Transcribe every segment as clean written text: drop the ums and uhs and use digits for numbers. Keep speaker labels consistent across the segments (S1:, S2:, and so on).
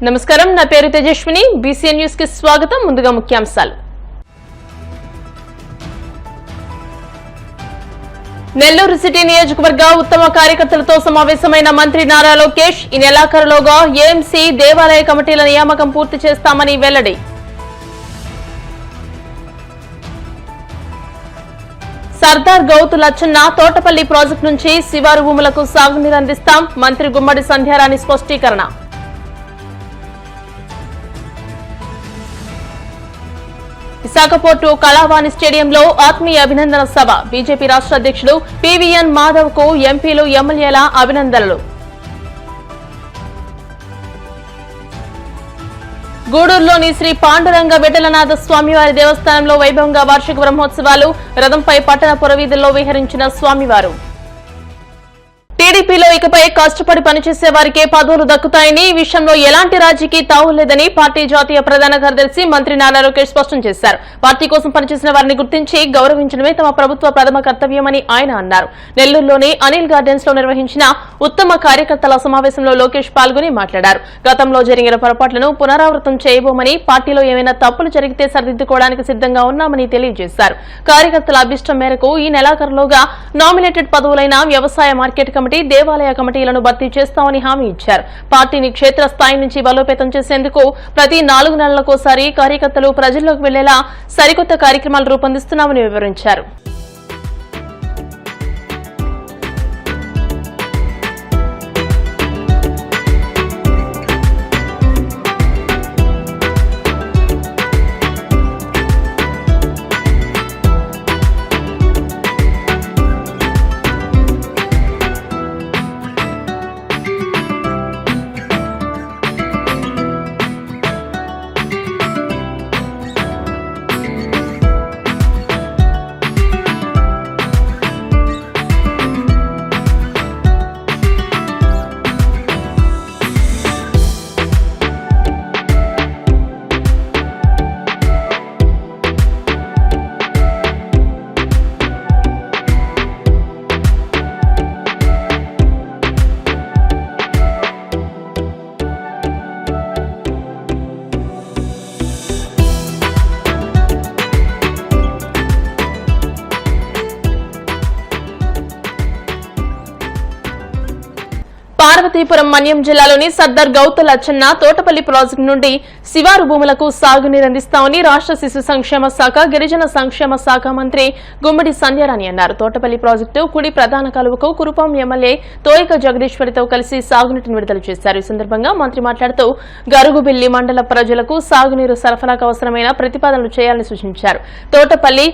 S1: నమస్కారం, నా పేరు తేజస్విని. బీసీఎన్ న్యూస్ కి స్వాగతం. ముందుగా ముఖ్యాంశాలు. నెల్లూరు సిటీ నియోజకవర్గ ఉత్తమ కార్యకర్తలతో సమావేశమైన మంత్రి నారా లోకేష్ ఈ నెలాఖరులోగా ఏఎంసీ దేవాలయ కమిటీల నియామకం పూర్తి చేస్తామని వెల్లడి. సర్దార్ గౌతు లచ్చన్న తోటపల్లి ప్రాజెక్టు నుంచి శివారు భూములకు సాగునీరు అందిస్తాం, మంత్రి గుమ్మడి సంధ్యారాణి స్పష్టీకరణ. విశాఖ పోర్టు కళావాణి స్టేడియంలో ఆత్మీయ అభినందన సభ. బీజేపీ రాష్ట్ర అధ్యక్షుడు పీవీఎన్ మాధవ్ కు ఎంపీలు ఎమ్మెల్యేల అభినందనలు. గూడూరులోని శ్రీ పాండురంగ విఠలనాథ స్వామివారి దేవస్థానంలో వైభవంగా వార్షిక బ్రహ్మోత్సవాలు. రథంపై పట్టణ పురవీధుల్లో విహరించిన స్వామివారు. టీడీపీలో ఇకపై కష్టపడి పనిచేసే వారికే పదవులు దక్కుతాయని, ఈ విషయంలో ఎలాంటి రాజీకి తావులేదని పార్టీ జాతీయ ప్రధాన కార్యదర్శి మంత్రి నారా లోకేష్ స్పష్టం చేశారు. పార్టీ కోసం పనిచేసిన వారిని గుర్తించి గౌరవించడమే తమ ప్రభుత్వ ప్రథమ కర్తవ్యమని ఆయన అన్నారు. నెల్లూరులోని అనిల్ గార్డెన్స్ లో నిర్వహించిన ఉత్తమ కార్యకర్తల సమావేశంలో లోకేష్ పాల్గొని మాట్లాడారు. గతంలో జరిగిన పొరపాట్లను పునరావృతం చేయబోమని, పార్టీలో ఏమైనా తప్పులు జరిగితే సరిదిద్దుకోవడానికి సిద్దంగా ఉన్నామని తెలియజేశారు. కార్యకర్తల అభిష్టం మేరకు ఈ నెలాఖరులోగా నామినేటెడ్ పదవులైన వ్యవసాయ మార్కెట్ కమిటీ, దేవాలయ కమిటీలను భర్తీ చేస్తామని హామీ ఇచ్చారు. పార్టీని క్షేత్రస్థాయి నుంచి బలోపేతం చేసేందుకు ప్రతి 4 నెలలకోసారి కార్యకర్తలు ప్రజల్లోకి వెళ్లేలా సరికొత్త కార్యక్రమాలు రూపొందిస్తున్నామని వివరించారు. పార్వతీపురం మన్యం జిల్లాలోని సర్దార్ గౌతు లచ్చన్న తోటపల్లి ప్రాజెక్టు నుండి శివారు భూములకు సాగునీరు అందిస్తామని రాష్ట్ర శిశు సంక్షేమ శాఖ, గిరిజన సంక్షేమ శాఖ మంత్రి గుమ్మడి సంధ్యారాణి అన్నారు. తోటపల్లి ప్రాజెక్టు కుడి ప్రధాన కాలువకు కురుపాం ఎమ్మెల్యే తోయిక జగదీశ్వరితో కలిసి సాగునీటిని విడుదల చేశారు. ఈ సందర్భంగా మంత్రి మాట్లాడుతూ గరుగుబిల్లి మండల ప్రజలకు సాగునీరు సరఫరాకు అవసరమైన ప్రతిపాదనలు చేయాలని సూచించారు. తోటపల్లి,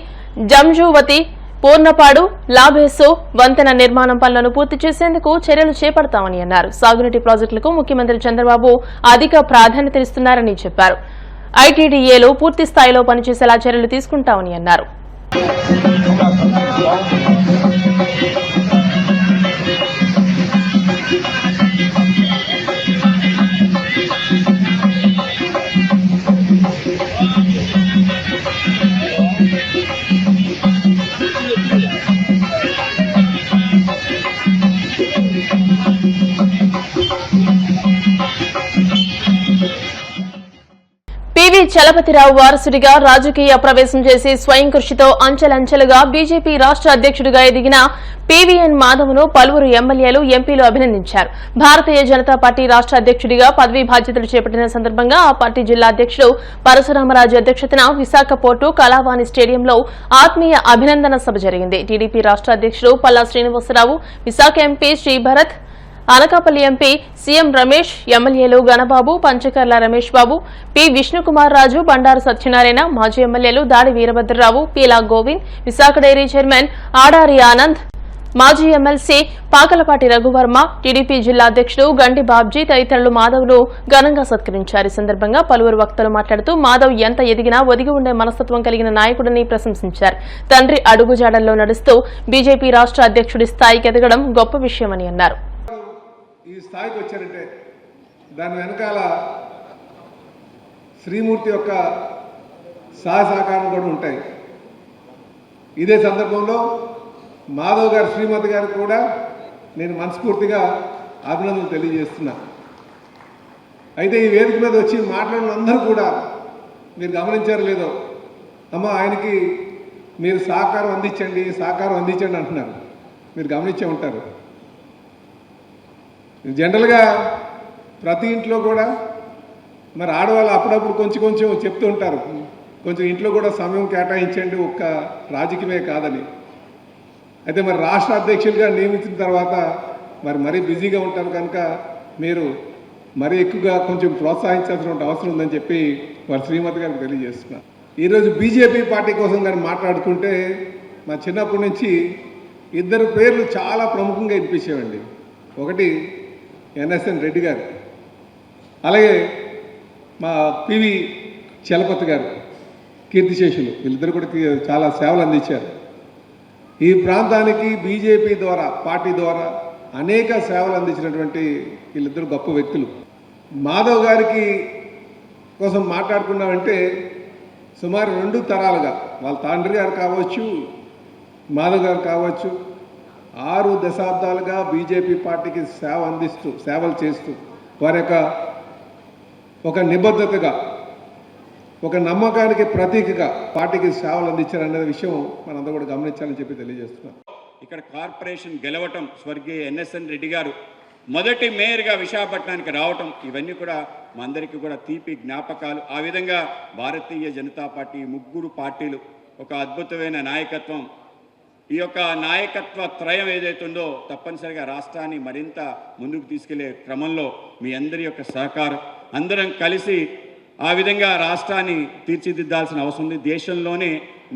S1: జంజువతి, పూర్ణపాడు, లాభేసు వంతెన నిర్మాణం పనులను పూర్తి చేసేందుకు చర్యలు చేపడతామని అన్నారు. సాగునీటి ప్రాజెక్టులకు ముఖ్యమంత్రి చంద్రబాబు అధిక ప్రాధాన్యతనిస్తున్నారని చెప్పారు. ఐటీడీఏలు పూర్తి స్థాయిలో పనిచేసేలా చర్యలు తీసుకుంటామని అన్నారు. పివి చలపతిరావు వారసుడిగా రాజకీయ ప్రవేశం చేసి స్వయం కృషితో అంచెలంచెలుగా బీజేపీ రాష్ట్ర అధ్యక్షుడిగా ఎదిగిన పీవీఎన్ మాధవ్ను పలువురు ఎమ్మెల్యేలు, ఎంపీలు అభినందించారు. భారతీయ జనతా పార్టీ రాష్ట్ర అధ్యక్షుడిగా పదవీ బాధ్యతలు చేపట్టిన సందర్భంగా ఆ పార్టీ జిల్లా అధ్యక్షుడు పరశురామరాజు అధ్యక్షతన విశాఖ పోర్టు కళావాణి స్టేడియంలో ఆత్మీయ అభినందన సభ జరిగింది. టీడీపీ రాష్ట్ర అధ్యక్షుడు Palla Srinivasarao, Visakha MP Sribharat, Anakapalli MP CM Ramesh, ఎమ్మెల్యేలు గణబాబు, పంచకర్ల రమేష్ బాబు, పి విష్ణుకుమార్ రాజు, బండారు సత్యనారాయణ, మాజీ ఎమ్మెల్యేలు దాడి వీరభద్రరావు, పీలా గోవింద్, విశాఖ డైరీ చైర్మన్ ఆడారి ఆనంద్, మాజీ ఎమ్మెల్సీ పాకలపాటి రఘువర్మ, టీడీపీ జిల్లా అధ్యక్షుడు గండి బాబ్జీ తదితరులు మాధవ్ను ఘనంగా సత్కరించారు. ఈ సందర్భంగా పలువురు వక్తలు మాట్లాడుతూ మాధవ్ ఎంత ఎదిగినా ఒదిగి ఉండే మనస్తత్వం కలిగిన నాయకుడని ప్రశంసించారు. తండ్రి అడుగుజాడల్లో నడుస్తూ బీజేపీ రాష్ట్ర అధ్యక్షుడి స్థాయికి ఎదగడం గొప్ప విషయమని అన్నారు.
S2: ఈ స్థాయికి వచ్చారంటే దాని వెనకాల శ్రీమూర్తి యొక్క సహకారం కూడా ఉంటాయి. ఇదే సందర్భంలో మాధవ్ గారు, శ్రీమతి గారు కూడా నేను మనస్ఫూర్తిగా అభినందనలు తెలియజేస్తున్నా. అయితే ఈ వేదిక మీద వచ్చి మాట్లాడిన అందరూ కూడా మీరు గమనించారో లేదో, అమ్మ ఆయనకి మీరు సహకారం అందించండి అంటున్నారు. మీరు గమనించే ఉంటారు. జనరల్గా ప్రతి ఇంట్లో కూడా మరి ఆడవాళ్ళు అప్పుడప్పుడు కొంచెం చెప్తూ ఉంటారు, కొంచెం ఇంట్లో కూడా సమయం కేటాయించండి, ఒక్క రాజకీయమే కాదని. అయితే మరి రాష్ట్ర అధ్యక్షులుగా నియమించిన తర్వాత మరీ బిజీగా ఉంటారు కనుక మీరు మరీ ఎక్కువగా కొంచెం ప్రోత్సహించాల్సిన అవసరం ఉందని చెప్పి వారి శ్రీమతి గారికి తెలియజేస్తున్నారు. ఈరోజు బీజేపీ పార్టీ కోసం కానీ మాట్లాడుకుంటే మా చిన్నప్పటి నుంచి ఇద్దరు పేర్లు చాలా ప్రముఖంగా వినిపించేవండి. ఒకటి ఎన్ఎస్ఎన్ రెడ్డి గారు, అలాగే మా పివి చలపతి గారు, కీర్తిశేషులు. వీళ్ళిద్దరు కూడా చాలా సేవలు అందించారు. ఈ ప్రాంతానికి బీజేపీ ద్వారా, పార్టీ ద్వారా అనేక సేవలు అందించినటువంటి వీళ్ళిద్దరు గొప్ప వ్యక్తులు. మాధవ్ గారికి కోసం మాట్లాడుకున్నామంటే సుమారు 2 తరాలుగా వాళ్ళ తండ్రి గారు కావచ్చు, మాధవ్ గారు కావచ్చు, 6 దశాబ్దాలుగా బీజేపీ పార్టీకి సేవలు చేస్తూ వారి యొక్క ఒక నిబద్ధతగా, ఒక నమ్మకానికి ప్రతీకగా పార్టీకి సేవలు అందించారనే విషయం మనందరూ కూడా గమనించాలని చెప్పి తెలియజేస్తున్నాం.
S3: ఇక్కడ కార్పొరేషన్ గెలవటం, స్వర్గీయ ఎన్ఎస్ఎన్ రెడ్డి గారు మొదటి మేయర్గా విశాఖపట్నానికి రావటం, ఇవన్నీ కూడా మా అందరికీ కూడా తీపి జ్ఞాపకాలు. ఆ విధంగా భారతీయ జనతా పార్టీ 3 పార్టీలు ఒక అద్భుతమైన నాయకత్వం, ఈ యొక్క నాయకత్వ త్రయం ఏదైతుందో తప్పనిసరిగా రాష్ట్రాన్ని మరింత ముందుకు తీసుకెళ్లే క్రమంలో మీ అందరి యొక్క సహకారం, అందరం కలిసి ఆ విధంగా రాష్ట్రాన్ని తీర్చిదిద్దాల్సిన అవసరం ఉంది. దేశంలోనే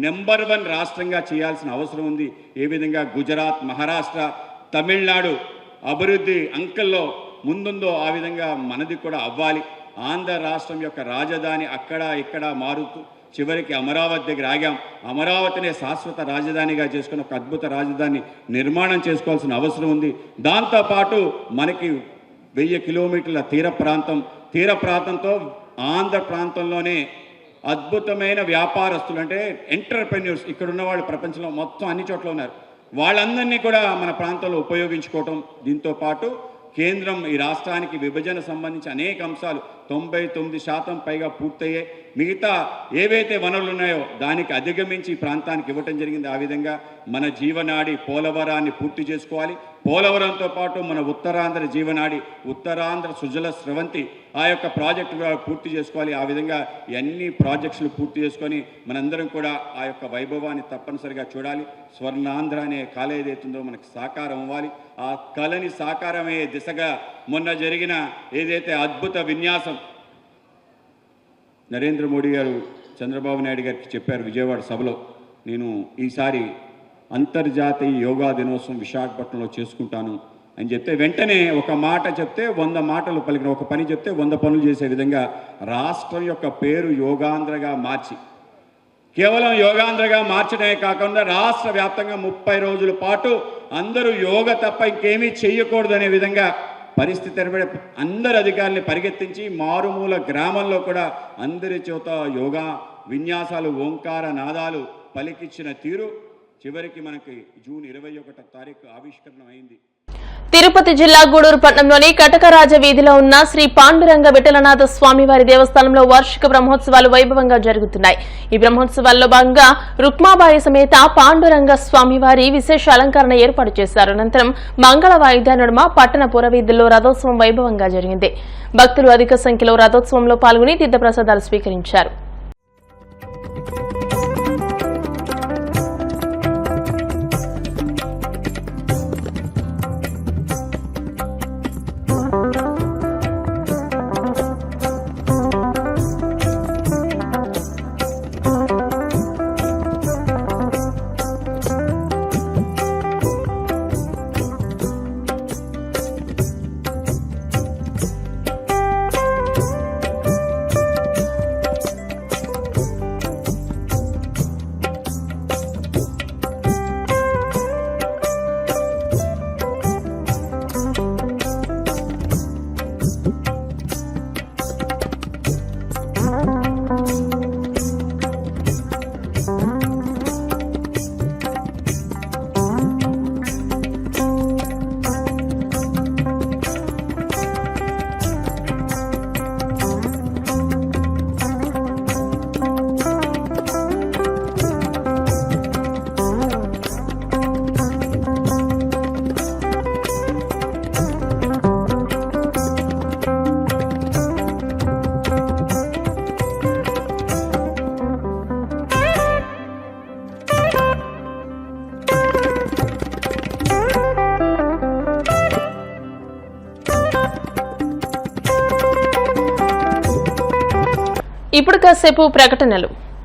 S3: నెంబర్ 1 రాష్ట్రంగా చేయాల్సిన అవసరం ఉంది. ఏ విధంగా గుజరాత్, మహారాష్ట్ర, తమిళనాడు అభివృద్ధి అంకెల్లో ముందుందో ఆ విధంగా మనది కూడా అవ్వాలి. ఆంధ్ర రాష్ట్రం యొక్క రాజధాని అక్కడ ఇక్కడ మారుతూ చివరికి అమరావతి దగ్గర ఆగాం. అమరావతినే శాశ్వత రాజధానిగా చేసుకుని ఒక అద్భుత రాజధాని నిర్మాణం చేసుకోవాల్సిన అవసరం ఉంది. దాంతోపాటు మనకి 1000 కిలోమీటర్ల తీర ప్రాంతంతో ఆంధ్ర ప్రాంతంలోనే అద్భుతమైన వ్యాపారస్తులు, అంటే ఎంటర్‌ప్రెన్యూర్స్ ఇక్కడ ఉన్న వాళ్ళు ప్రపంచంలో మొత్తం అన్ని చోట్ల ఉన్నారు. వాళ్ళందరినీ కూడా మన ప్రాంతంలో ఉపయోగించుకోవటం, దీంతో పాటు కేంద్రం ఈ రాష్ట్రానికి విభజన సంబంధించి అనేక అంశాలు 99% పైగా పూర్తయ్యాయి. మిగతా ఏవైతే వనరులు ఉన్నాయో దానికి అధిగమించి ఈ ప్రాంతానికి ఇవ్వటం జరిగింది. ఆ విధంగా మన జీవనాడి పోలవరాన్ని పూర్తి చేసుకోవాలి. పోలవరంతో పాటు మన ఉత్తరాంధ్ర జీవనాడి, ఉత్తరాంధ్ర సుజల స్రవంతి ఆ యొక్క ప్రాజెక్టు పూర్తి చేసుకోవాలి. ఆ విధంగా అన్ని ప్రాజెక్ట్స్లు పూర్తి చేసుకొని మనందరం కూడా ఆ యొక్క వైభవాన్ని తప్పనిసరిగా చూడాలి. స్వర్ణాంధ్ర అనే కళ ఏదైతుందో మనకు సాకారం అవ్వాలి. ఆ కళని సాకారమయ్యే దిశగా మొన్న జరిగిన ఏదైతే అద్భుత విన్యాసం నరేంద్ర మోడీ గారు చంద్రబాబు నాయుడు గారికి చెప్పారు విజయవాడ సభలో, నేను ఈసారి అంతర్జాతీయ యోగా దినోత్సవం విశాఖపట్నంలో చేసుకుంటాను అని చెప్తే, వెంటనే ఒక మాట చెప్తే 100 మాటలు పలికిన, ఒక పని చెప్తే 100 పనులు చేసే విధంగా రాష్ట్రం యొక్క పేరు యోగాంధ్రగా మార్చి, కేవలం యోగాంధ్రగా మార్చడమే కాకుండా రాష్ట్ర వ్యాప్తంగా 30 రోజుల పాటు అందరూ యోగా తప్ప ఇంకేమీ చేయకూడదనే విధంగా పరిస్థితి ఏర్పడే అందరు అధికారుల్ని పరిగెత్తించి మారుమూల గ్రామంలో కూడా అందరి చేత యోగా విన్యాసాలు, ఓంకార నాదాలు పలికించిన తీరు చివరికి మనకి జూన్ 21వ తారీఖు ఆవిష్కరణ అయింది.
S1: తిరుపతి జిల్లా గూడూరు పట్టణంలోని కటకరాజ వీధిలో ఉన్న శ్రీ పాండురంగ విఠలనాథ స్వామివారి దేవస్థానంలో వార్షిక బ్రహ్మోత్సవాలు వైభవంగా జరుగుతున్నాయి. ఈ బ్రహ్మోత్సవాల్లో భాగంగా రుక్మాబాయి సమేత పాండురంగ స్వామివారి విశేష అలంకరణ ఏర్పాటు చేశారు. అనంతరం మంగళ వాయిద్య నడుమ పట్టణ పురవీధుల్లో రథోత్సవం వైభవంగా జరిగింది. భక్తులు అధిక సంఖ్యలో రథోత్సవంలో పాల్గొని తీర్థప్రసాదాలు స్వీకరించారు. ఇప్పుడు కాసేపు ప్రకటనలు.